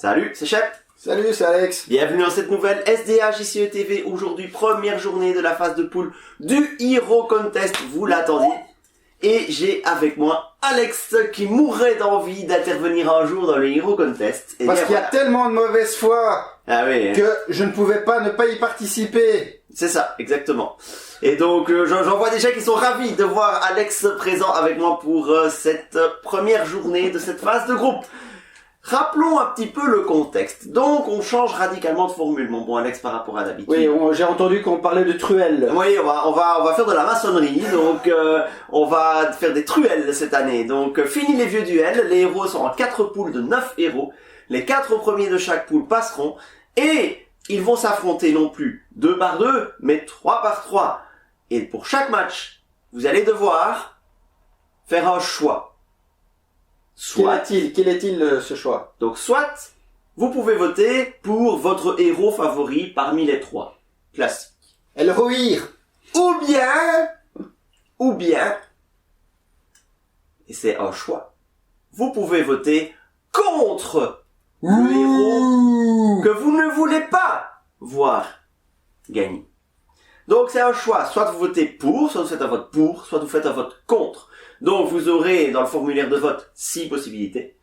Salut, c'est Shep. Salut, c'est Alex. Bienvenue dans cette nouvelle SDA JCE TV. Aujourd'hui, première journée de la phase de poule du Hero Contest. Vous l'attendiez. Et j'ai avec moi Alex qui mourrait d'envie d'intervenir un jour dans le Hero Contest. Et parce qu'il y a tellement de mauvaise foi que je ne pouvais pas ne pas y participer. C'est ça, exactement. Et donc j'en vois déjà qui sont ravis de voir Alex présent avec moi pour cette première journée de cette phase de groupe. Rappelons un petit peu le contexte. Donc on change radicalement de formule, mon bon Alex, par rapport à d'habitude. Oui, j'ai entendu qu'on parlait de truelles. Oui, on va faire de la maçonnerie, donc on va faire des truelles cette année. Donc fini les vieux duels, les héros sont en 4 poules de 9 héros. Les 4 premiers de chaque poule passeront et ils vont s'affronter non plus 2 par 2, mais 3 par 3. Et pour chaque match, vous allez devoir faire un choix. Quel est-il ce choix? Donc soit vous pouvez voter pour votre héros favori parmi les 3 classiques. Elrohir. Ou bien, et c'est un choix, vous pouvez voter contre le héros que vous ne voulez pas voir gagner. Donc c'est un choix, soit vous votez pour, soit vous faites un vote pour, soit vous faites un vote contre. Donc vous aurez dans le formulaire de vote 6 possibilités.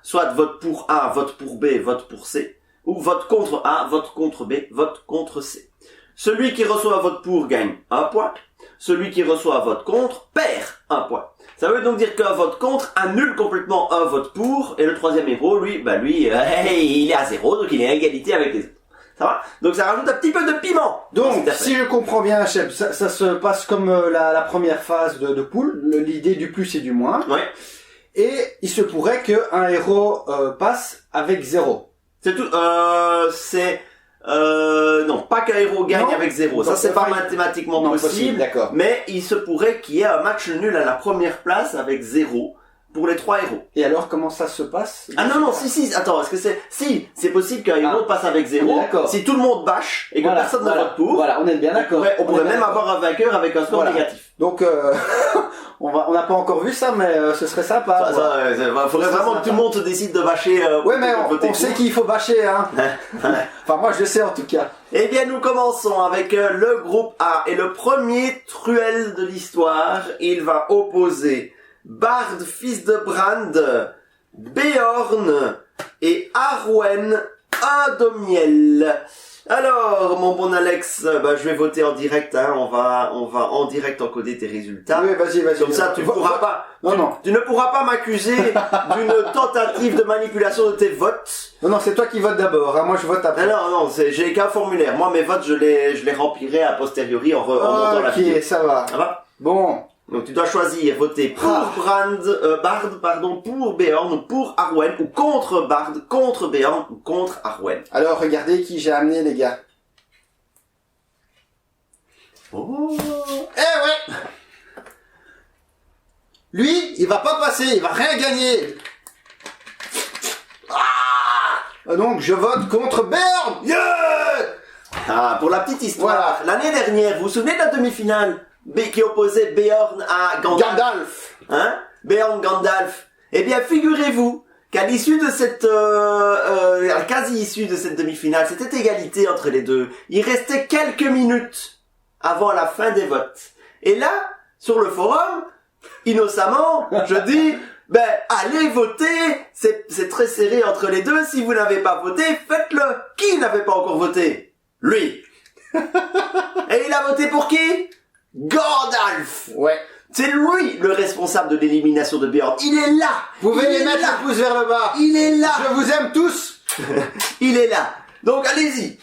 Soit vote pour A, vote pour B, vote pour C. Ou vote contre A, vote contre B, vote contre C. Celui qui reçoit un vote pour gagne 1 point. Celui qui reçoit un vote contre perd 1 point. Ça veut donc dire qu'un vote contre annule complètement un vote pour. Et le troisième héros, lui, il est à 0, donc il est à égalité avec les autres. Ça va? Donc ça rajoute un petit peu de piment. Donc, si je comprends bien, Shep, ça se passe comme la première phase de poule, l'idée du plus et du moins. Ouais. Et il se pourrait qu'un héros passe avec 0. C'est tout. Non, pas qu'un héros gagne avec 0. Ça, c'est pas mathématiquement possible. D'accord. Mais il se pourrait qu'il y ait un match nul à la première place avec 0 pour les 3 héros. Et alors, comment ça se passe? Ah non, si, attends, est-ce que c'est possible qu'un héros passe avec 0 si tout le monde bâche et que personne ne vote pour. Voilà, on est bien d'accord. On pourrait même avoir un vainqueur avec un score négatif. Donc, on n'a pas encore vu ça, mais ce serait sympa. Faudrait vraiment que tout le monde se décide de bâcher. Ouais, mais on sait qu'il faut bâcher, hein. Enfin, moi, je le sais en tout cas. Eh bien, nous commençons avec le groupe A et le premier truel de l'histoire. Il va opposer Bard, fils de Brand, Beorn et Arwen Indomiel. Alors, mon bon Alex, je vais voter en direct, on va en direct encoder tes résultats. Oui, vas-y. Comme ça, tu pourras pas, tu ne pourras pas m'accuser d'une tentative de manipulation de tes votes. Non, c'est toi qui votes d'abord, hein. Moi je vote après. Non, j'ai qu'un formulaire. Moi, mes votes, je les remplirai a posteriori en montant la vidéo. Ok, ça va. Ça va? Bon. Donc tu dois choisir, voter pour Bard, pour Beorn, pour Arwen, ou contre Bard, contre Beorn, ou contre Arwen. Alors regardez qui j'ai amené, les gars. Oh. Ouais. Lui, il va pas passer, il va rien gagner. Donc je vote contre Beorn. Yeah. Pour la petite histoire, l'année dernière, vous vous souvenez de la demi-finale qui opposait Beorn à Gandalf. Beorn Gandalf. Eh bien, figurez-vous qu'à l'issue de cette, quasi-issue de cette demi-finale, c'était égalité entre les deux. Il restait quelques minutes avant la fin des votes. Et là, sur le forum, innocemment, je dis, allez voter, c'est très serré entre les deux. Si vous n'avez pas voté, faites-le. Qui n'avait pas encore voté? Lui. Et il a voté pour qui? Gandalf. Ouais. C'est lui le responsable de l'élimination de Beorn. Il est là. Vous venez mettre le pouce vers le bas. Il est là. Je vous aime tous. Il est là. Donc allez-y.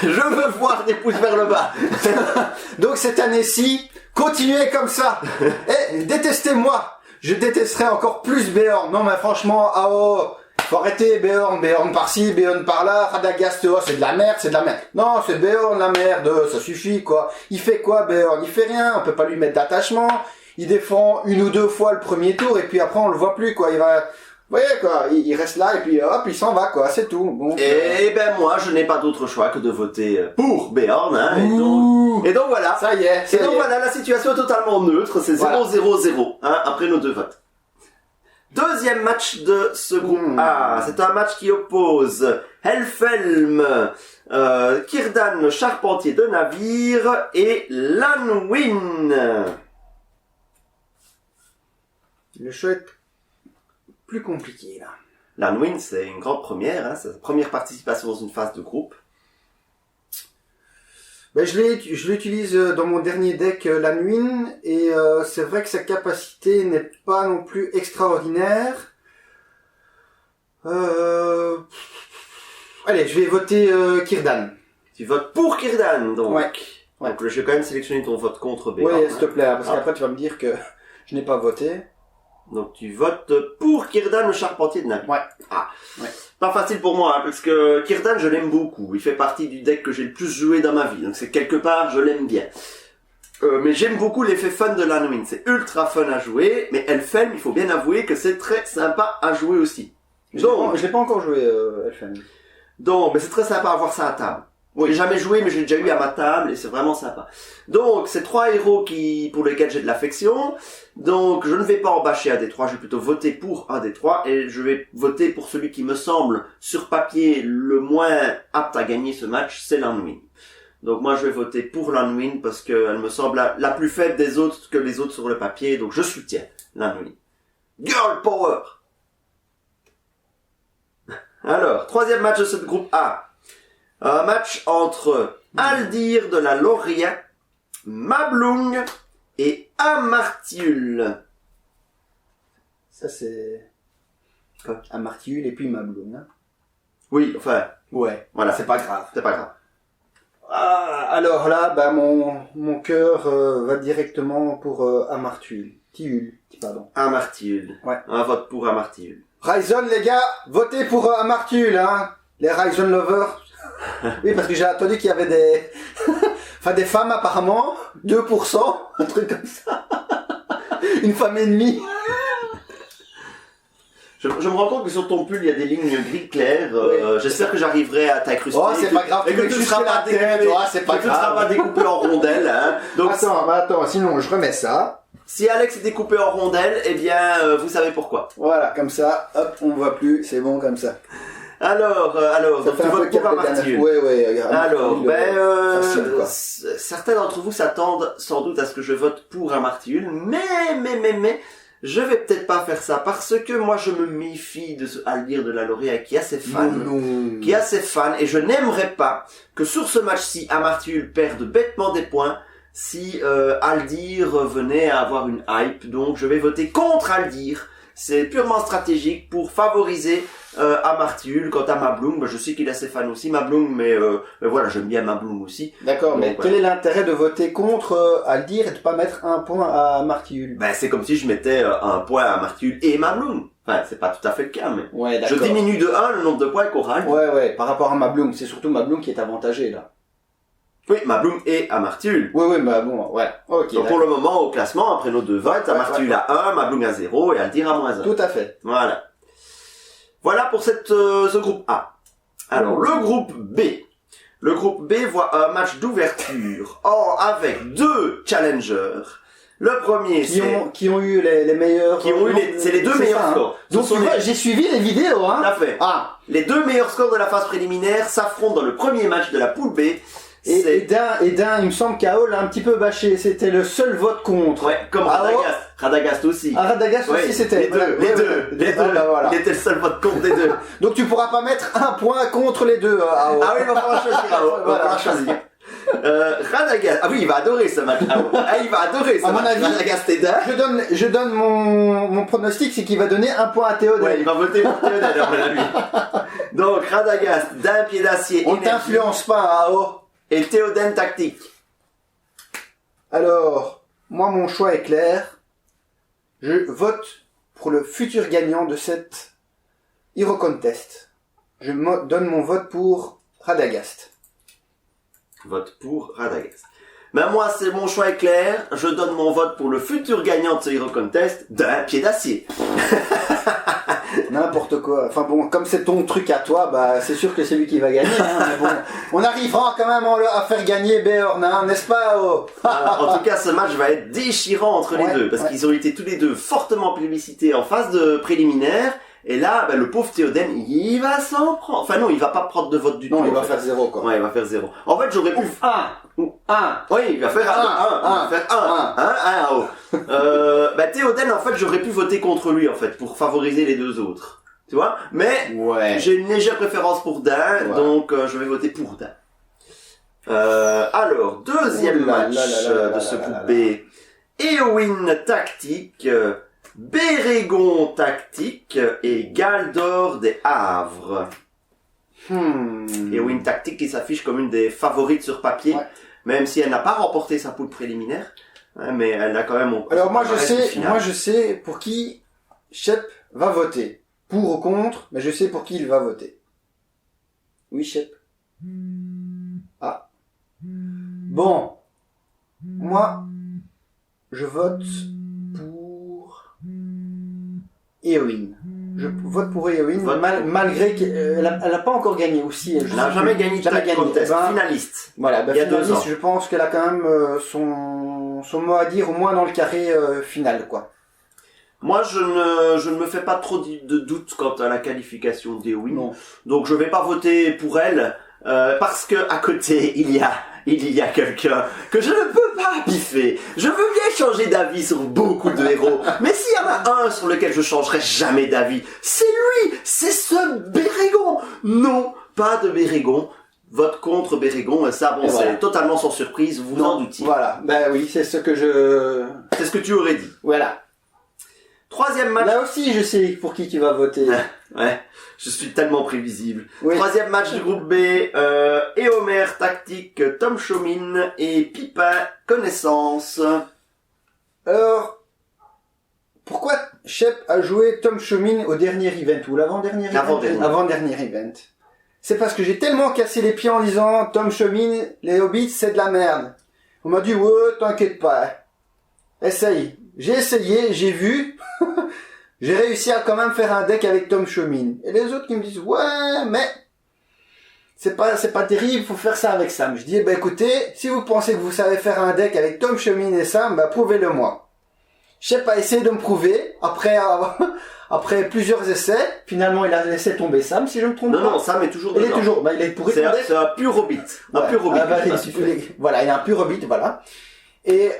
Je veux voir des pouces vers le bas. Donc cette année-ci, continuez comme ça. Et détestez-moi. Je détesterai encore plus Beorn. Non mais franchement, faut arrêter Beorn par-ci, Beorn par-là, Radagast, c'est de la merde. Non, c'est Beorn la merde, ça suffit quoi. Il fait quoi Beorn? Il fait rien, on peut pas lui mettre d'attachement. Il défend 1 ou 2 fois le premier tour et puis après on le voit plus quoi. Il va, vous voyez quoi, il reste là et puis hop, il s'en va quoi, c'est tout. Bon, et moi je n'ai pas d'autre choix que de voter pour Beorn, et donc voilà. Ça y est. Voilà, la situation est totalement neutre, c'est 0-0-0, après nos 2 votes. Deuxième match de ce groupe A. C'est un match qui oppose Helfelm, Círdan, le charpentier de navire, et Lanwin. Le choix est plus compliqué, là. Lanwin, c'est une grande première, hein, c'est sa première participation dans une phase de groupe. Ben, je l'utilise dans mon dernier deck Lanwin, et c'est vrai que sa capacité n'est pas non plus extraordinaire. Allez, je vais voter Círdan. Tu votes pour Círdan, donc. Ouais. Donc je vais quand même sélectionner ton vote contre Béa. Oui, s'il te plaît, parce qu'après tu vas me dire que je n'ai pas voté. Donc tu votes pour Círdan, le charpentier de navire. Ouais. Ah. Ouais. Pas facile pour moi, hein, parce que Círdan, je l'aime beaucoup. Il fait partie du deck que j'ai le plus joué dans ma vie. Donc c'est quelque part, je l'aime bien. Mais j'aime beaucoup l'effet fun de Lanwin. C'est ultra fun à jouer, mais Helfelm, il faut bien avouer que c'est très sympa à jouer aussi. Donc, Je l'ai pas encore joué, Helfelm. mais c'est très sympa à voir ça à table. Bon, j'ai jamais joué, mais j'ai déjà eu à ma table, et c'est vraiment sympa. Donc, c'est 3 héros pour lesquels j'ai de l'affection. Donc, je ne vais pas en bâcher un des 3, je vais plutôt voter pour un des 3, et je vais voter pour celui qui me semble, sur papier, le moins apte à gagner ce match, c'est Lanwin. Donc, moi, je vais voter pour Lanwin, parce qu'elle me semble la plus faible des autres que les autres sur le papier, donc je soutiens Lanwin. Girl Power! Alors, troisième match de ce groupe A. Un match entre Aldir de la Loria, Mablung et Amartiul. Ça c'est... Quoi? Amartiul et puis Mablung. Hein. Oui, enfin, Ouais, voilà, c'est pas grave. c'est pas grave. Ah, alors là, bah mon cœur va directement pour Amartiul. Pardon. Amartiul. Ouais. Un vote pour Amartiul. Ryzen, les gars, votez pour Amartiul, hein. Les Ryzen lovers. Oui, parce que j'ai entendu qu'il y avait des... enfin, des femmes apparemment. 2%. Un truc comme ça. Une femme et demie. Je me rends compte que sur ton pull, il y a des lignes gris clair. Oui. J'espère que j'arriverai à t'incruster. Oh, c'est pas grave. Et que tu ne seras pas découpé. C'est pas Que tu ne seras pas grave. découpé en rondelles, hein. Donc, Attends, sinon je remets ça. si Alex est découpé en rondelles, eh bien, vous savez pourquoi. Voilà, comme ça, hop, on voit plus, c'est bon comme ça. Alors, donc tu votes pour Amartiul. Ouais. Alors, facile, quoi. certains d'entre vous s'attendent sans doute à ce que je vote pour Amartiul, mais, je vais peut-être pas faire ça, parce que moi je me méfie de ce Aldir de la Loria qui a ses fans. Non. Qui a ses fans, et je n'aimerais pas que sur ce match-ci, Amartiul perde bêtement des points si Aldir venait à avoir une hype. Donc je vais voter contre Aldir. C'est purement stratégique pour favoriser Amartiul. Quant à Mablung, je sais qu'il a ses fans aussi, Mablung, mais voilà, j'aime bien Mablung aussi. D'accord, mais Donc, quel est l'intérêt de voter contre Aldir et de pas mettre un point à Amartiul? Ben, c'est comme si je mettais un point à Amartiul et Mablung. Enfin, c'est pas tout à fait le cas, mais Ouais, je diminue de 1 le nombre de points qu'aura Aldir. Ouais, par rapport à Mablung, c'est surtout Mablung qui est avantagé là. Oui, Mablung et Amartiul. Ouais, bah bon, ouais. Ok. Donc pour le moment, au classement, après nos deux votes, Amartiul à 1, Mablung à 0 et Aldir à moins 1. Tout à fait. Voilà. Voilà pour ce groupe A. Alors, le groupe B. Le groupe B voit un match d'ouverture avec 2 challengers. Le premier, Qui ont eu les meilleurs... c'est les 2 meilleurs ça, hein. scores. Donc tu vois, j'ai suivi les vidéos, Tout hein. à fait. Ah. Les 2 meilleurs scores de la phase préliminaire s'affrontent dans le premier match de la poule B. Et d'un, il me semble qu'Ao l'a un petit peu bâché. C'était le seul vote contre. Ouais, comme Radagast. Radagast aussi. Ah, Radagast aussi, Ouais, c'était. les deux. Voilà. Il était le seul vote contre des deux. Donc tu pourras pas mettre un point contre les deux, Ao. Ah oui, il va falloir choisir. Ao. Il va falloir choisir. Radagast. Ah oui, il va adorer ce match. Ah, il va adorer ce À mon match. avis, Radagast et d'un. Je donne mon pronostic, c'est qu'il va donner un point à Théodore. Ouais, il va voter pour Théodore, à mon avis. Donc, Radagast, d'un pied d'acier. On énergie, t'influence pas, Ao. Et Théoden tactique. Alors, moi, mon choix est clair. Je vote pour le futur gagnant de cette Hero Contest. Je donne mon vote pour Radagast. Vote pour Radagast. Ben moi, mon choix est clair. Je donne mon vote pour le futur gagnant de ce Hero Contest d'un pied d'acier. N'importe quoi. Enfin bon, comme c'est ton truc à toi, bah c'est sûr que c'est lui qui va gagner. Hein, mais bon, on arrivera quand même à faire gagner Beorn, hein, n'est-ce pas En tout cas, ce match va être déchirant entre les deux, parce qu'ils ont été tous les deux fortement plébiscités en phase de préliminaire. Et là, le pauvre Théoden, il va s'en prendre. Enfin non, il va pas prendre de vote du tout. Non, il va faire 0 quoi. Ouais, il va faire 0. En fait, j'aurais pu... 1. Oui, il va faire 1. Théoden, en fait, j'aurais pu voter contre lui, en fait, pour favoriser les deux autres. Tu vois? Mais, j'ai une légère préférence pour Dan, donc je vais voter pour Dan. Alors, deuxième match de ce groupe B. Éowyn tactique, Bérégon tactique et Galdor des Havres. Éowyn tactique qui s'affiche comme une des favorites sur papier, même si elle n'a pas remporté sa poule préliminaire, hein, mais elle a quand même... Alors moi je sais pour qui Shep va voter. Pour ou contre, mais je sais pour qui il va voter. Oui, Shep. Ah. Bon. Moi, je vote pour Éowyn. Je vote pour Éowyn, malgré qu'elle n'a pas encore gagné aussi. Elle n'a jamais gagné de contest, finaliste. Voilà, il y a 2 ans. Je pense qu'elle a quand même son mot à dire, au moins dans le carré final, quoi. Moi, je ne me fais pas trop de doute quant à la qualification d'Éowyn. Donc, je vais pas voter pour elle, parce que à côté, il y a quelqu'un que je ne peux pas piffer. Je veux bien changer d'avis sur beaucoup de héros, mais s'il y en a un sur lequel je changerai jamais d'avis, c'est lui, c'est ce Bérégon. Non, pas de Bérégon. Vote contre Bérégon, et ça, c'est totalement sans surprise, vous en doutiez. Voilà, oui, c'est ce que c'est ce que tu aurais dit. Voilà. Troisième match. Là aussi, je sais pour qui tu vas voter. Ouais, je suis tellement prévisible. Oui. Troisième match du groupe B, Éomer tactique, Tom Chomin et Pipin connaissance. Alors, pourquoi Shep a joué Tom Chomin au dernier event ou l'avant-dernier event? Avant-dernier event. C'est parce que j'ai tellement cassé les pieds en disant Tom Chomin, les hobbits, c'est de la merde. On m'a dit, ouais, t'inquiète pas. Essaye. J'ai essayé, j'ai vu. J'ai réussi à quand même faire un deck avec Tom Chomin. Et les autres qui me disent, ouais, mais c'est pas terrible, faut faire ça avec Sam. Je dis, écoutez, si vous pensez que vous savez faire un deck avec Tom Chomin et Sam, prouvez-le moi. Je sais pas, essayé de me prouver. Après plusieurs essais, finalement, il a laissé tomber Sam, si je me trompe pas. Non, Sam est toujours dedans. Il est toujours, il est pourri. C'est un pur hobbit. Voilà, il est un pur hobbit, voilà. Et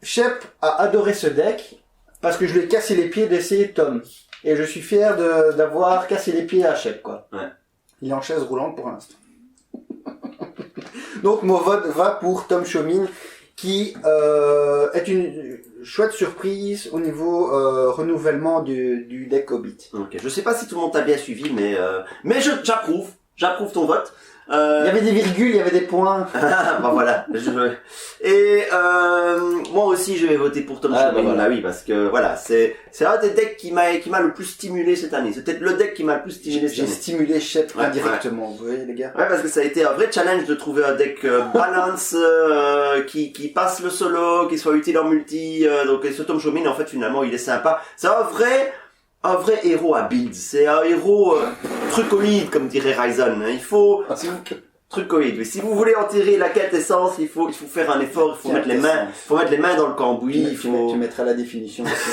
Shep a adoré ce deck parce que je lui ai cassé les pieds d'essayer Tom. Et je suis fier d'avoir cassé les pieds à Shep, quoi. Ouais. Il est en chaise roulante pour l'instant. Donc mon vote va pour Tom Chomin, qui est une chouette surprise au niveau renouvellement du deck Hobbit. Ok, je sais pas si tout le monde t'a bien suivi, mais j'approuve ton vote. Il y avait des virgules, il y avait des points. Voilà. Et moi aussi, je vais voter pour Tom Chomin. Voilà. Oui, parce que voilà, c'est un des decks qui m'a le plus stimulé cette année. C'est peut-être le deck qui m'a le plus stimulé cette année. J'ai stimulé Shep indirectement, vous voyez les gars. Ouais, parce que ça a été un vrai challenge de trouver un deck balance qui passe le solo, qui soit utile en multi. Donc ce Tom Chomin, en fait, finalement, il est sympa. C'est un vrai héros à build. C'est un héros trucoïde, comme dirait Ryzen. Il faut trucoïde. Oui. Si vous voulez enterrer la quintessence, il faut faire un effort. Il faut mettre les mains dans le cambouis. Tu mettras la définition aussi.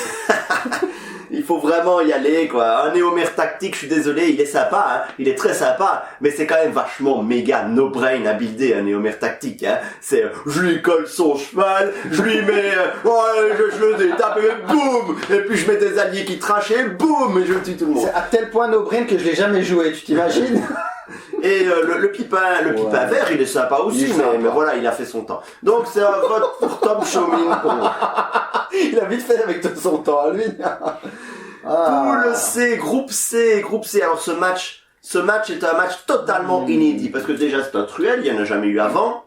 Il faut vraiment y aller, quoi. Un Éomer tactique, je suis désolé, il est sympa, hein. Il est très sympa, mais c'est quand même vachement méga no-brain à builder un Éomer tactique, hein. C'est, je lui colle son cheval, je lui mets, je le détape, et boum! Et puis je mets des alliés qui trachent, et boum! Et je tue tout le monde. C'est à tel point no-brain que je l'ai jamais joué, tu t'imagines? Et le pipin vert, il est sympa aussi, mais voilà, il a fait son temps. Donc c'est un vote pour Tom Chomin pour moi. Il a vite fait avec tout son temps à lui. Poule C, groupe C. Alors ce match est un match totalement inédit, parce que déjà c'est un truel, il n'y en a jamais eu avant.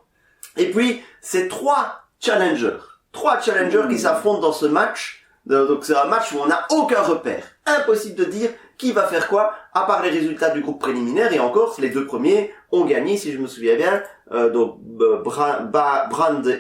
Et puis, c'est 3 challengers qui s'affrontent dans ce match. Donc c'est un match où on n'a aucun repère. Impossible de dire qui va faire quoi, à part les résultats du groupe préliminaire, et encore, les 2 premiers ont gagné, si je me souviens bien. Donc Brand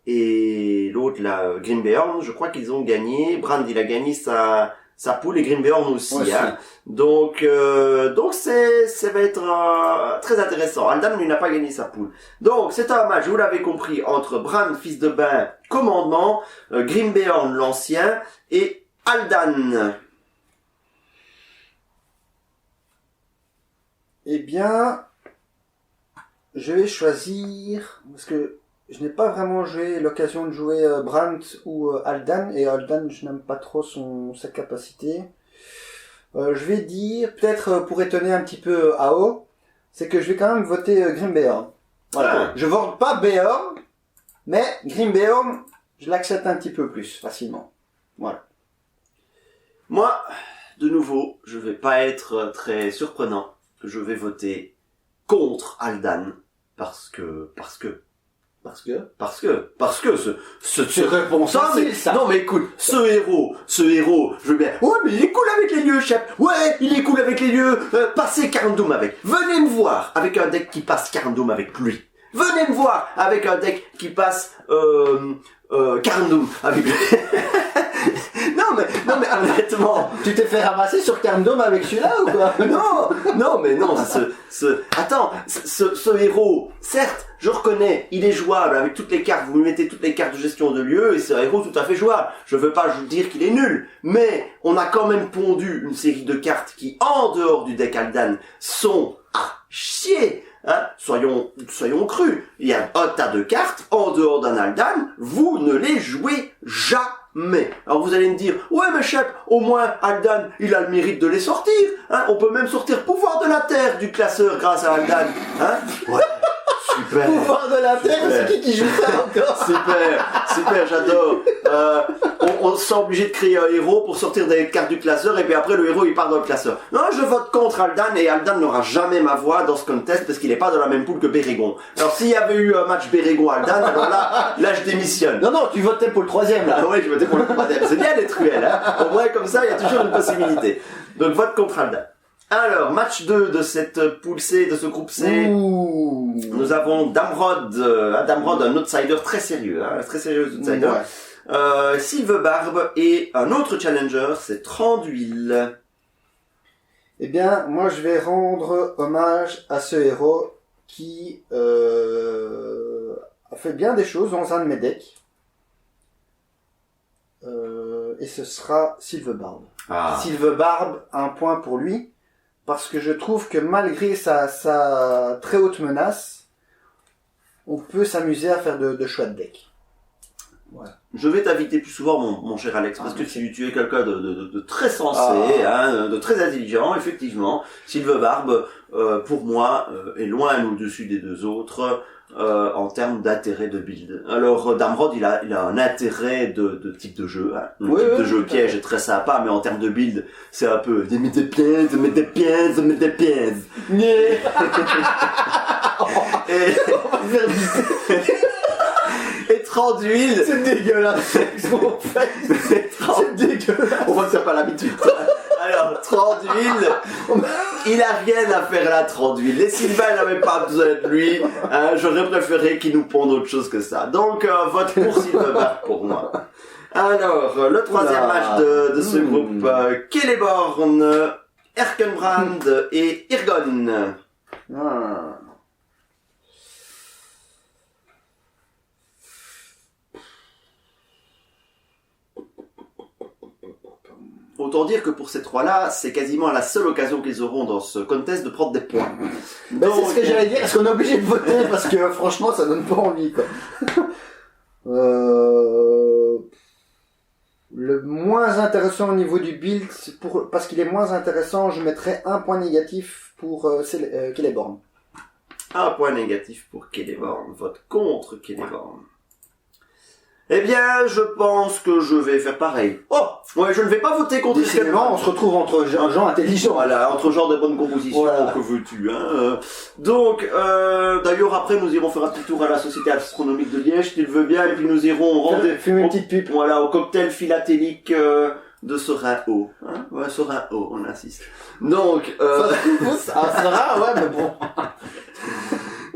et l'autre là, Grimbeorn, je crois qu'ils ont gagné. Brand, il a gagné sa sa poule et Grimbeorn aussi. Aussi. Hein. Donc ça va être très intéressant. Aldan lui n'a pas gagné sa poule. Donc c'est un match, vous l'avez compris, entre Bran, fils de bain, commandement, Grimbeorn l'ancien et Aldan. Eh bien, je vais choisir, parce que je n'ai pas vraiment l'occasion de jouer Brandt ou Aldan, et Aldan, je n'aime pas trop sa capacité. Je vais dire, peut-être pour étonner un petit peu AO, c'est que je vais quand même voter Grimbeorn. Voilà. Je vote pas Beorn, mais Grimbeorn, je l'accepte un petit peu plus facilement. Voilà. Moi, de nouveau, je vais pas être très surprenant. Je vais voter contre Aldan parce que C'est réponse facile, ça. Non mais écoute, ce héros, je veux bien. Ouais, mais il est cool avec les lieux, chef. Ouais, il est cool avec les lieux. Passez Carndom avec. Venez me voir avec un deck qui passe Carndom avec lui. Venez me voir avec un deck qui passe Carndom avec lui. Non mais honnêtement, Tu t'es fait ramasser sur Carndom avec celui-là ou quoi? non, ce héros, certes, je reconnais, il est jouable avec toutes les cartes, vous lui mettez toutes les cartes de gestion de lieu et c'est un héros tout à fait jouable. Je veux pas dire qu'il est nul, mais on a quand même pondu une série de cartes qui, en dehors du deck Aldan, sont à chier. Hein, soyons crus. Il y a un tas de cartes, en dehors d'un Aldan, vous ne les jouez jamais. Alors vous allez me dire, ouais mais chef, au moins Aldan, il a le mérite de les sortir. Hein, on peut même sortir Pouvoir de la Terre du classeur grâce à Aldan. Hein, ouais, super. Pouvoir de la Terre, c'est qui joue ça encore? Super, j'adore. On se sent obligé de créer un héros pour sortir des cartes du classeur et puis après le héros il part dans le classeur. Non, je vote contre Aldan et Aldan n'aura jamais ma voix dans ce contest parce qu'il est pas dans la même poule que Bérégon. Alors s'il y avait eu un match Bérégon-Aldan, alors là je démissionne. Non, tu votais pour le troisième là. Ah ouais, je votais pour le troisième. C'est bien les truelles, hein. Au moins comme ça, il y a toujours une possibilité. Donc vote contre Aldan. Alors, match 2 de cette poule C, de ce groupe C. Ouh. Nous avons Damrod, un outsider très sérieux, hein, très sérieux outsider. Ouais. Sylvebarbe et un autre challenger, c'est Tranduil. Eh bien, moi je vais rendre hommage à ce héros qui a fait bien des choses dans un de mes decks. Et ce sera Sylvebarbe. Ah. Sylvebarbe, un point pour lui, parce que je trouve que malgré sa très haute menace, on peut s'amuser à faire de chouettes decks. Voilà. Je vais t'inviter plus souvent, mon cher Alex, parce que tu es quelqu'un de très sensé, hein, de très intelligent, effectivement. Sylvebarbe, pour moi, est loin au-dessus des deux autres, en termes d'intérêt de build. Alors, Damrod, il a un intérêt de type de jeu, hein. Le type de jeu piège est très sympa, mais en termes de build, c'est un peu, mets des pièces. Et Tranduil, C'est dégueulasse. C'est dégueulasse. on voit que t'as pas l'habitude. Alors, Tranduil, il a rien à faire là, Tranduil. Les Sylvains n'avaient pas besoin de lui. Hein, j'aurais préféré qu'il nous pondent autre chose que ça. Donc, vote pour Sylvebarbe pour moi. Alors, le troisième match de ce groupe, Celeborn, Erkenbrand et Irgon. Ah. Autant dire que pour ces trois-là, c'est quasiment la seule occasion qu'ils auront dans ce contest de prendre des points. Ben, c'est ce que j'allais dire, est-ce qu'on est obligé de voter parce que franchement ça donne pas envie quoi. Le moins intéressant au niveau du build, parce qu'il est moins intéressant, je mettrais un point négatif pour Celeborn. Un point négatif pour Celeborn. Vote contre Celeborn. Eh bien, je pense que je vais faire pareil. Oh, ouais, je ne vais pas voter contre Décidément, on se retrouve entre gens intelligents. Voilà, entre genre de bonne composition, Voilà. que veux-tu, hein. Donc, d'ailleurs, après, nous irons faire un petit tour à la Société Astronomique de Liège, s'il veut bien, et puis nous irons Fumer une petite pipe. Voilà, au cocktail philatélique de Serein-Haut. Hein, ouais, Serein-Haut, on insiste. Donc, Ça sera, ouais, mais bon.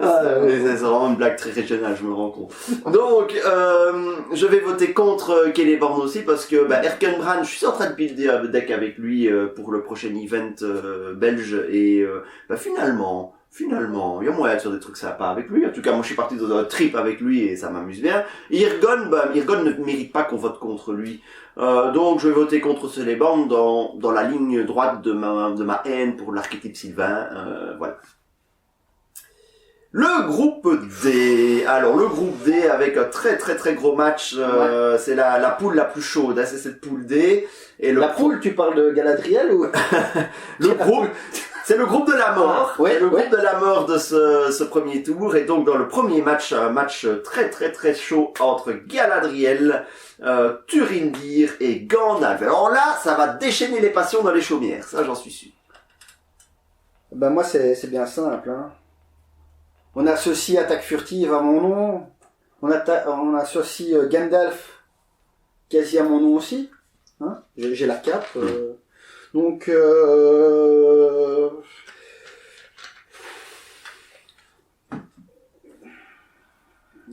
C'est vraiment une blague très régionale, je me rends compte. Donc, je vais voter contre Celeborn aussi parce que Erkenbrand, je suis en train de builder un deck avec lui pour le prochain event belge et finalement, il y a moyen de faire des trucs sympas avec lui. En tout cas, moi je suis parti dans un trip avec lui et ça m'amuse bien. Irgon ne mérite pas qu'on vote contre lui. Donc je vais voter contre Celeborn dans la ligne droite de ma haine pour l'archétype Sylvain. Voilà. Le groupe D. Alors le groupe D avec un très très très gros match. C'est la poule la plus chaude. Hein, c'est cette poule D. Et poule, tu parles de Galadriel ou le groupe. C'est le groupe de la mort. Ouais, le groupe de la mort de ce premier tour. Et donc dans le premier match, un match très très très chaud entre Galadriel, Turindir et Gandalf. Alors là, ça va déchaîner les passions dans les chaumières. Ça, j'en suis sûr. Moi, c'est bien simple. Hein. On associe attaque furtive à mon nom. On associe Gandalf quasi à mon nom aussi. Hein. J'ai la cape. Donc,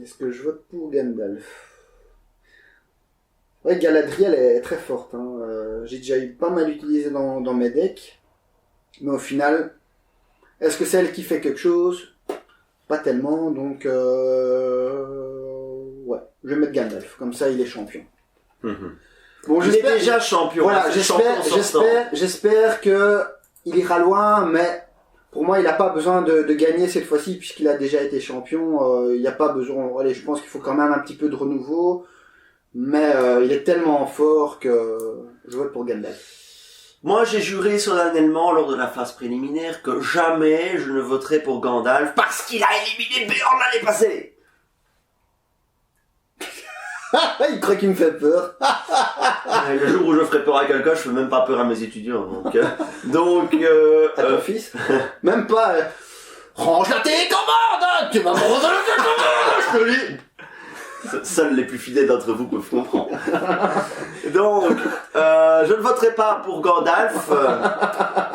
est-ce que je vote pour Gandalf? Ouais, Galadriel est très forte. Hein. J'ai déjà eu pas mal utilisé dans mes decks. Mais au final, est-ce que c'est elle qui fait quelque chose? Pas tellement. Donc, ouais, je vais mettre Gandalf. Comme ça, il est champion. Bon, il est déjà champion. Voilà, j'espère que il ira loin, mais pour moi, il n'a pas besoin de gagner cette fois-ci puisqu'il a déjà été champion. Il n'y a pas besoin. Allez, je pense qu'il faut quand même un petit peu de renouveau, mais il est tellement fort que je vote pour Gandalf. Moi, j'ai juré solennellement lors de la phase préliminaire que jamais je ne voterai pour Gandalf parce qu'il a éliminé Beorn l'année passée. Il croit qu'il me fait peur. Le jour où je ferai peur à quelqu'un, je fais même pas peur à mes étudiants. Donc, à ton fils. Même pas. Range la télécommande. Tu vas me rendre la télécommande. Je te dis. Seuls les plus fidèles d'entre vous peuvent comprendre. Donc, je ne voterai pas pour Gandalf.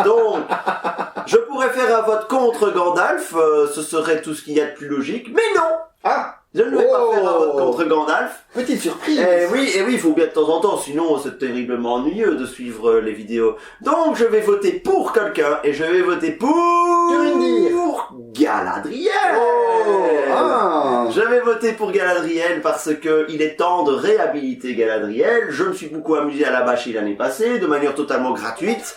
Donc, je pourrais faire un vote contre Gandalf. Ce serait tout ce qu'il y a de plus logique. Mais non. Je ne vais pas faire un vote contre Gandalf. Petite surprise. Et oui, il faut bien de temps en temps, sinon c'est terriblement ennuyeux de suivre les vidéos. Donc je vais voter pour quelqu'un et je vais voter pour Galadriel. Je vais voter pour Galadriel parce que il est temps de réhabiliter Galadriel. Je me suis beaucoup amusé à la bâcher l'année passée de manière totalement gratuite.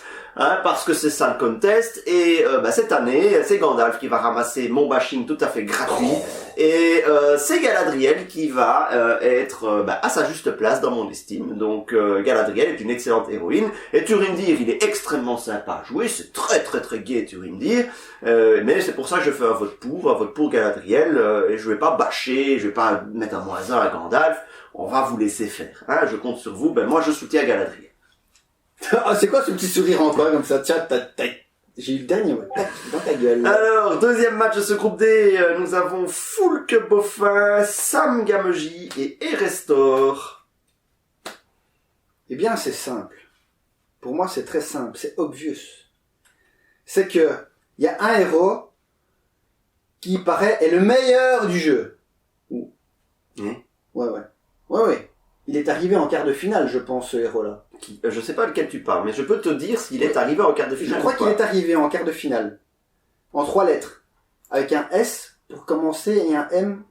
Parce que c'est ça le contest et cette année c'est Gandalf qui va ramasser mon bashing tout à fait gratuit et c'est Galadriel qui va être à sa juste place dans mon estime. Donc Galadriel est une excellente héroïne et Turindir il est extrêmement sympa à jouer, c'est très très très gai Turindir, mais c'est pour ça que je fais un vote pour Galadriel et je vais pas bâcher, je vais pas mettre un -1 à Gandalf, on va vous laisser faire. Je compte sur vous, moi je soutiens Galadriel. C'est quoi ce petit sourire encore comme ça? Tiens, j'ai eu le dernier, ouais. Dans ta gueule. Alors, deuxième match de ce groupe D, nous avons Foulque Boffin, Sam Gamgee et Erestor. Eh bien, c'est simple. Pour moi, c'est très simple. C'est obvious. C'est que, il y a un héros qui paraît est le meilleur du jeu. Ouais. Il est arrivé en quart de finale, je pense, ce héros-là. Je sais pas lequel tu parles, mais je peux te dire s'il est arrivé en quart de finale. Je crois qu'il est arrivé en quart de finale. En 3 lettres. Avec un S pour commencer et un M.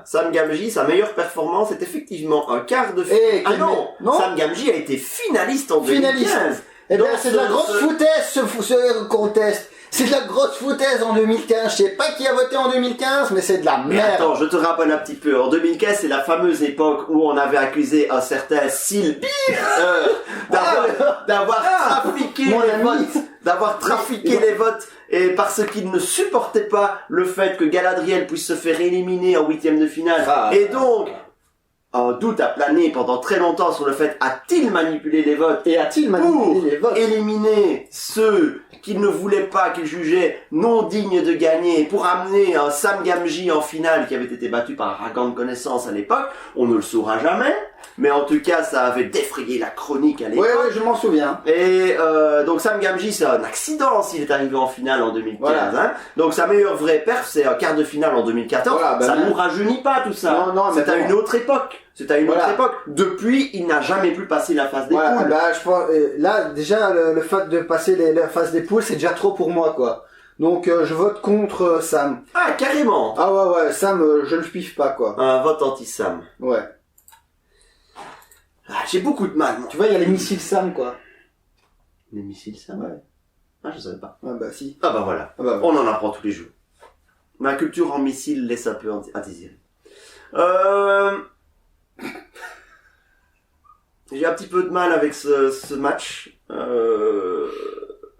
Sam Gamgee, sa meilleure performance est effectivement un quart de finale. Non, Sam Gamgee a été finaliste en 2015. Eh bien, c'est de la grosse foutaise, ce contest. C'est de la grosse foutaise en 2015. Je sais pas qui a voté en 2015, mais c'est de la merde. Mais attends, je te rappelle un petit peu. En 2015, c'est la fameuse époque où on avait accusé un certain Sylbir d'avoir trafiqué les votes. D'avoir trafiqué les votes. Et parce qu'il ne supportait pas le fait que Galadriel puisse se faire éliminer en 8e de finale. Et donc, un doute a plané pendant très longtemps sur le fait a-t-il manipulé les votes pour éliminer ceux qu'il ne voulait pas, qu'il jugeait non dignes de gagner, pour amener un Sam Gamgee en finale qui avait été battu par Aragorn Connaissance à l'époque. On ne le saura jamais. mais en tout cas, ça avait défrayé la chronique à l'époque. Ouais, je m'en souviens. Et donc Sam Gamgee, c'est un accident s'il est arrivé en finale en 2015. Voilà. Hein. Donc sa meilleure vraie perf, c'est un quart de finale en 2014. Voilà, ça ben, nous rajeunit pas tout ça. Non, c'est à bon. une autre époque. C'est à une Voilà. autre époque. Depuis, il n'a jamais pu passer la phase des poules. Bah, je pense, là, déjà, le fait de passer la phase des poules, c'est déjà trop pour moi, quoi. Donc, je vote contre Sam. Ah, carrément. Ah ouais, Sam, je ne piffe pas, quoi. Un vote anti-Sam. Ouais. Ah, j'ai beaucoup de mal. Moi. Tu vois, il y a les missiles Sam, quoi. Les missiles Sam. Ouais. Ah, je savais pas. Ah bah si. Ah bah voilà. Ah bah, ouais. On en apprend tous les jours. Ma culture en missiles laisse un peu à désirer. J'ai un petit peu de mal avec ce match.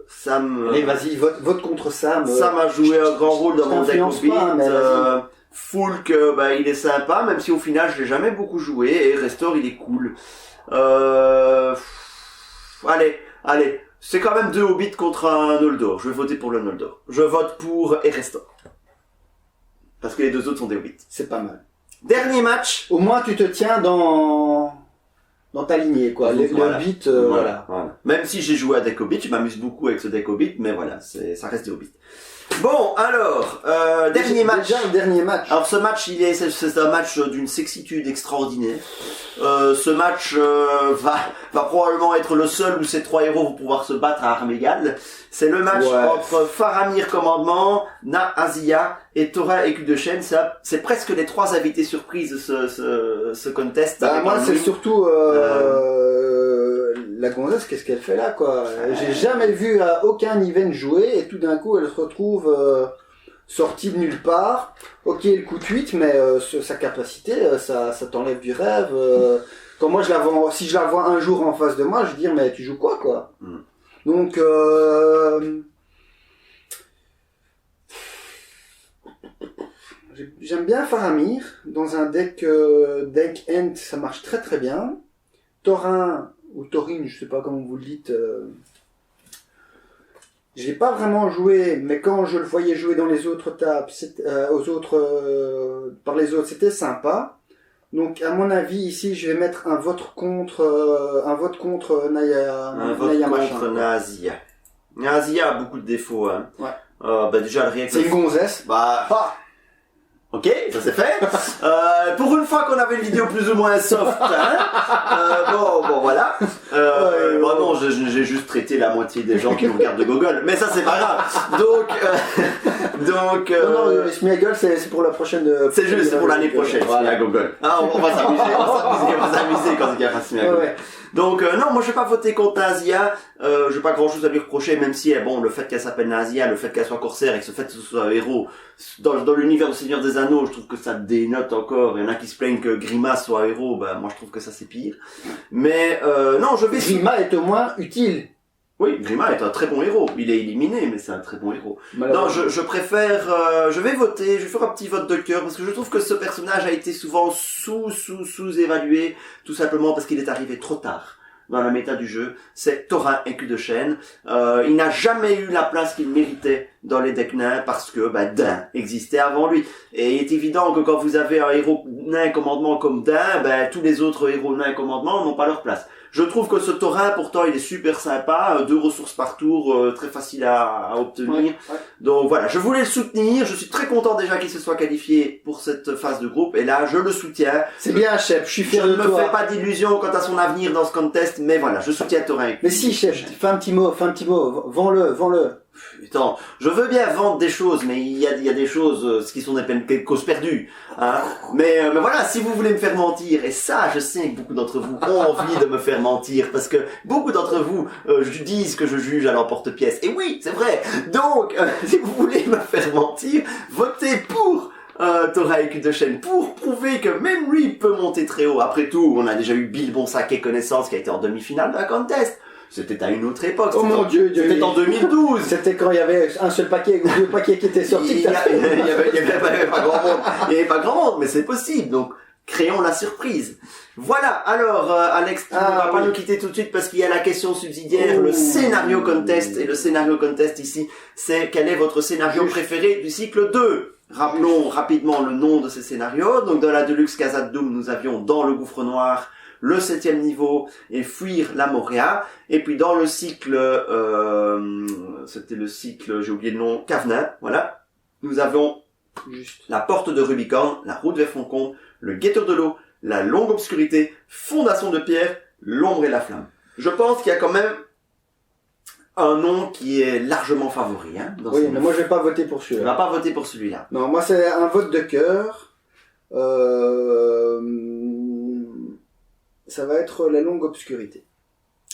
Sam. Allez, vas-y, vote contre Sam. Sam a joué un grand rôle dans mon deck t'influence au beat. pas, mais vas-y. Fulk, il est sympa, même si au final je l'ai jamais beaucoup joué. Et Restor, il est cool. Allez. C'est quand même 2 Hobbits contre un Noldor. Je vais voter pour le Noldor. Je vote pour Erestor. Parce que les 2 autres sont des Hobbits. C'est pas mal. Dernier match. Au moins, tu te tiens dans ta lignée, quoi. Voilà. Le beat, Voilà. Même si j'ai joué à deck Hobbit, je m'amuse beaucoup avec ce deck Hobbit, mais voilà, ça reste des Hobbits. Bon, alors, dernier match. Déjà le dernier match. Alors ce match, c'est un match d'une sexitude extraordinaire. Ce match va probablement être le seul où ces 3 héros vont pouvoir se battre à armes égales. C'est le match entre Faramir Commandement, Naazia et Tora Écu de Chêne. C'est presque les 3 invités surprises ce contest. Bah, moi, c'est surtout la gonzesse, qu'est-ce qu'elle fait là, quoi. J'ai jamais vu à aucun event jouer et tout d'un coup, elle se retrouve sortie de nulle part. Ok, le coup de 8, mais sa capacité, ça t'enlève du rêve. Quand moi, si je la vois un jour en face de moi, je vais dire, mais tu joues quoi Donc, j'aime bien Faramir. Dans un deck End, ça marche très très bien. Thorin, ou Thorin, je sais pas comment vous le dites, j'ai pas vraiment joué, mais quand je le voyais jouer dans les autres tables, par les autres, c'était sympa. Donc, à mon avis, ici, je vais mettre un vote contre Naya. Un vote contre Naazia. Naazia a beaucoup de défauts, hein. Ouais. Déjà, le réacteur. C'est une gonzesse. Ok, ça c'est fait. Pour une fois qu'on avait une vidéo plus ou moins soft, hein. Bon, voilà. Non, j'ai juste traité la moitié des gens qui nous regardent de Google, mais ça c'est pas grave. Donc. Non, Smeagol, c'est pour la prochaine. C'est pour l'année prochaine. Voilà. Google. Ah, on va s'amuser quand il y a Smeagol. Ouais. Donc non, moi je vais pas voter contre Naazia. J'ai pas grand chose à lui reprocher, même si le fait qu'elle s'appelle Naazia, le fait qu'elle soit corsaire et que ce fait que ce soit un héros dans l'univers du Seigneur des Anneaux, je trouve que ça dénote encore. Il y en a qui se plaignent que Grima soit un héros, moi je trouve que ça c'est pire. Mais non, Grima est au moins utile. Oui, Grima est un très bon héros. Il est éliminé, mais c'est un très bon héros. Non, je préfère... je vais voter, je vais faire un petit vote de cœur, parce que je trouve que ce personnage a été souvent sous-évalué, tout simplement parce qu'il est arrivé trop tard dans la méta du jeu. C'est Thorin Écu de Chêne. Il n'a jamais eu la place qu'il méritait dans les decks nains, parce que Dain existait avant lui. Et il est évident que quand vous avez un héros nain commandement comme Dain, tous les autres héros nains commandement n'ont pas leur place. Je trouve que ce Thorin, pourtant, il est super sympa, 2 ressources par tour, très facile à obtenir. Ouais. Donc voilà, je voulais le soutenir, je suis très content déjà qu'il se soit qualifié pour cette phase de groupe, et là, je le soutiens. C'est bien, chef, je suis fier de toi. Je ne me fais pas d'illusions quant à son avenir dans ce contest, mais voilà, je soutiens Thorin. Mais si, chef, fais un petit mot, vends-le. Putain, je veux bien vendre des choses, mais il y a des choses qui sont des causes perdues. Hein. Mais voilà, si vous voulez me faire mentir, et ça, je sais que beaucoup d'entre vous ont envie de me faire mentir, parce que beaucoup d'entre vous disent que je juge à l'emporte-pièce. Et oui, c'est vrai. Donc, si vous voulez me faire mentir, votez pour Tora Écu de Chêne pour prouver que même lui peut monter très haut. Après tout, on a déjà eu Bill Bonsaké Connaissance qui a été en demi-finale d'un contest. C'était à une autre époque. Oh mon Dieu, c'était en 2012. C'était quand il y avait un seul paquet ou 2 paquets qui étaient sortis. Il y avait pas grand monde. Il y avait pas grand monde, mais c'est possible. Donc, créons la surprise. Voilà. Alors, Alex, tu ne vas pas nous quitter tout de suite parce qu'il y a la question subsidiaire, le scénario contest. Et le scénario contest ici, c'est quel est votre scénario préféré du cycle 2? Rappelons rapidement le nom de ces scénarios. Donc, dans la Deluxe Casa de Doom, nous avions Dans le Gouffre Noir, le 7e niveau et fuir la Moria. Et puis dans le cycle, c'était le cycle, j'ai oublié le nom, Cavenin, voilà. Nous avons la porte de Rubicorne, la route vers Foncombe, le guetteur de l'eau, la longue obscurité, fondation de pierre, l'ombre et la flamme. Je pense qu'il y a quand même un nom qui est largement favori. Hein, oui, mais moi je vais pas voter pour tu celui-là. vas pas voter pour celui-là. Non, moi c'est un vote de cœur. Ça va être la longue obscurité.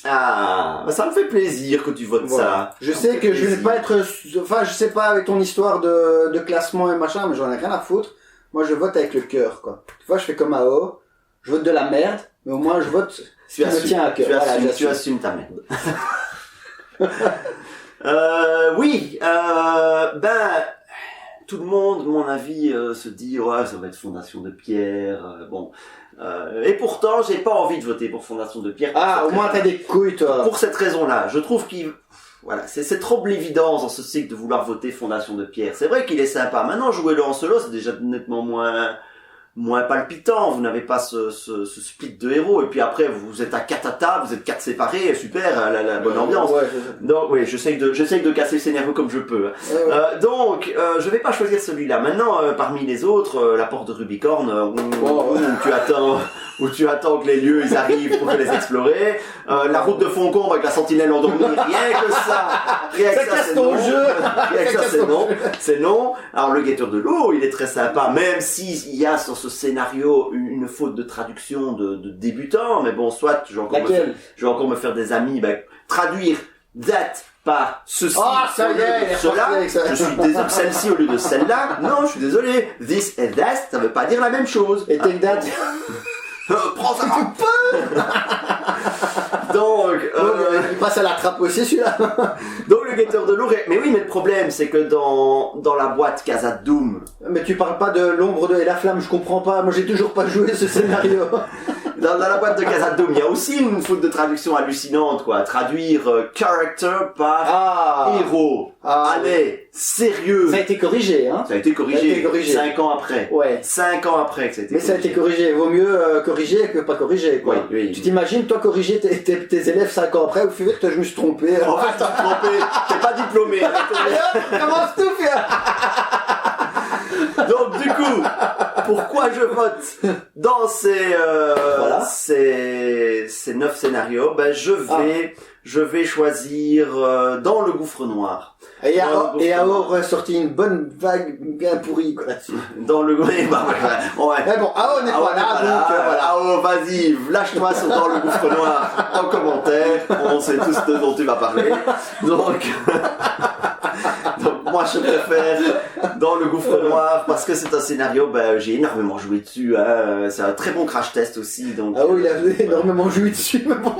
Ah, bah ça me fait plaisir que tu votes Voilà. ça. Je sais que je vais pas être... Enfin, je sais pas avec ton histoire de classement et machin, mais j'en ai rien à foutre. Moi je vote avec le cœur, quoi. Tu vois, je fais comme AO. Je vote de la merde, mais au moins je vote ce qui me tient à cœur. Tu assumes ta merde. Oui, tout le monde, mon avis, se dit ouais, ça va être Fondation de Pierre. Et pourtant, j'ai pas envie de voter pour Fondation de Pierre. Ah, au moins t'as des couilles, toi. Pour cette raison-là, je trouve voilà, c'est trop de l'évidence dans ce cycle de vouloir voter Fondation de Pierre. C'est vrai qu'il est sympa. Maintenant, jouer le en solo, c'est déjà nettement moins palpitant, vous n'avez pas ce split de héros, et puis après vous êtes à 4 à table, vous êtes 4 séparés, super, la bonne ambiance. Ouais, donc oui, j'essaye de casser le scénario comme je peux. Donc je vais pas choisir celui-là. Maintenant, parmi les autres, la porte de Rubicorne, où tu attends que les lieux ils arrivent pour les explorer, la route de Foncombe avec la sentinelle endormie, rien que ça casse ton jeu. Rien que ça c'est non. Alors le guetteur de l'eau, il est très sympa, même s'il y a sur ce scénario une faute de traduction de débutant, mais bon, soit je vais encore me faire des amis, traduire date par ceci, ça y est, cela, je suis désolé, celle-ci au lieu de celle-là, non, je suis désolé, this and that, ça veut pas dire la même chose. Et take that. Prends ça un peu. Donc, il passe à la trappe aussi, celui-là. Donc le guetteur de l'eau, mais oui, mais le problème, c'est que dans la boîte Casa Doom. Mais tu parles pas de l'ombre et la flamme, je comprends pas. Moi, j'ai toujours pas joué ce scénario. Dans la boîte de Casa Doom, il y a aussi une faute de traduction hallucinante, quoi. Traduire character par héros. Allez, sérieux. Ça a été corrigé, hein. Ça a été corrigé. 5 ans après. Ouais. 5 ans après que ça a été corrigé. Mais ça a été corrigé. Vaut mieux corriger que pas corriger, quoi. Oui. Tu t'imagines, toi, corriger tes élèves 5 ans après, au fur et à mesure, je me suis trompé. En fait, tu t'es trompé. T'es pas diplômé. Commence tout faire. Donc du coup, pourquoi je vote dans ces 9 scénarios? Je vais choisir dans le gouffre noir. Et AO aurait sorti une bonne vague bien pourrie, quoi, là-dessus. Dans le ouais. Mais bon, AO n'est pas là, donc voilà. AO, vas-y, lâche-toi sur dans le gouffre noir en commentaire. On sait tous de dont tu vas parler. Donc moi je préfère dans le gouffre noir parce que c'est un scénario, j'ai énormément joué dessus, hein. C'est un très bon crash test aussi, donc. Ah oui, il a énormément joué dessus, mais bon.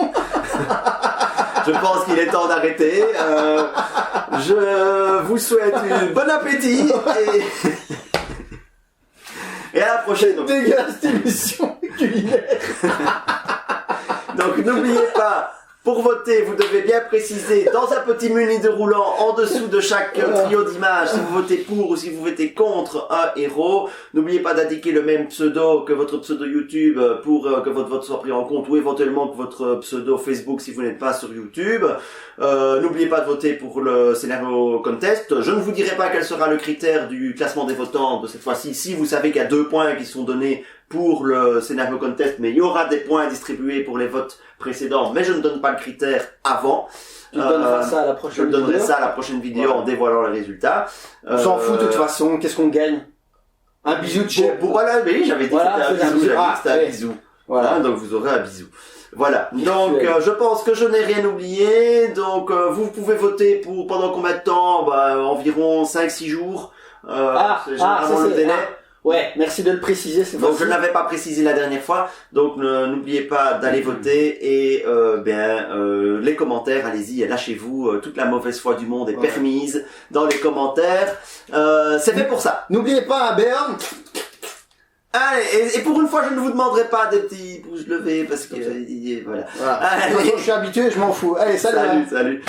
Je pense qu'il est temps d'arrêter. Je vous souhaite un bon appétit et à la prochaine. Donc. Dégueulasse cette émission culinaire. Donc n'oubliez pas. Pour voter, vous devez bien préciser dans un petit menu déroulant en dessous de chaque trio d'images si vous votez pour ou si vous votez contre un héros. N'oubliez pas d'indiquer le même pseudo que votre pseudo YouTube pour que votre vote soit pris en compte, ou éventuellement que votre pseudo Facebook si vous n'êtes pas sur YouTube. N'oubliez pas de voter pour le scénario contest. Je ne vous dirai pas quel sera le critère du classement des votants de cette fois-ci. Si vous savez qu'il y a 2 points qui sont donnés pour le scénario contest, mais il y aura des points distribués pour les votes précédents, mais je ne donne pas le critère avant. Tu donneras ça à la prochaine vidéo. Je donnerai ça à la prochaine vidéo en dévoilant les résultats. On s'en fout de toute façon, qu'est-ce qu'on gagne? Un bisou de chef. Voilà, mais j'avais dit que c'était un bisou. C'était un bisou. Voilà. Donc vous aurez un bisou. Voilà. Donc je pense que je n'ai rien oublié. Donc vous pouvez voter pour pendant combien de temps? Environ 5-6 jours. C'est généralement le délai. Ouais, merci de le préciser. Donc je ne l'avais pas précisé la dernière fois, donc n'oubliez pas d'aller voter et les commentaires, allez-y, lâchez-vous, toute la mauvaise foi du monde est permise dans les commentaires. C'est fait pour ça. N'oubliez pas, Béarn. Allez, et pour une fois, je ne vous demanderai pas des petits pouces levés parce que voilà. De toute façon, je suis habitué, je m'en fous. Allez, salut. Salut.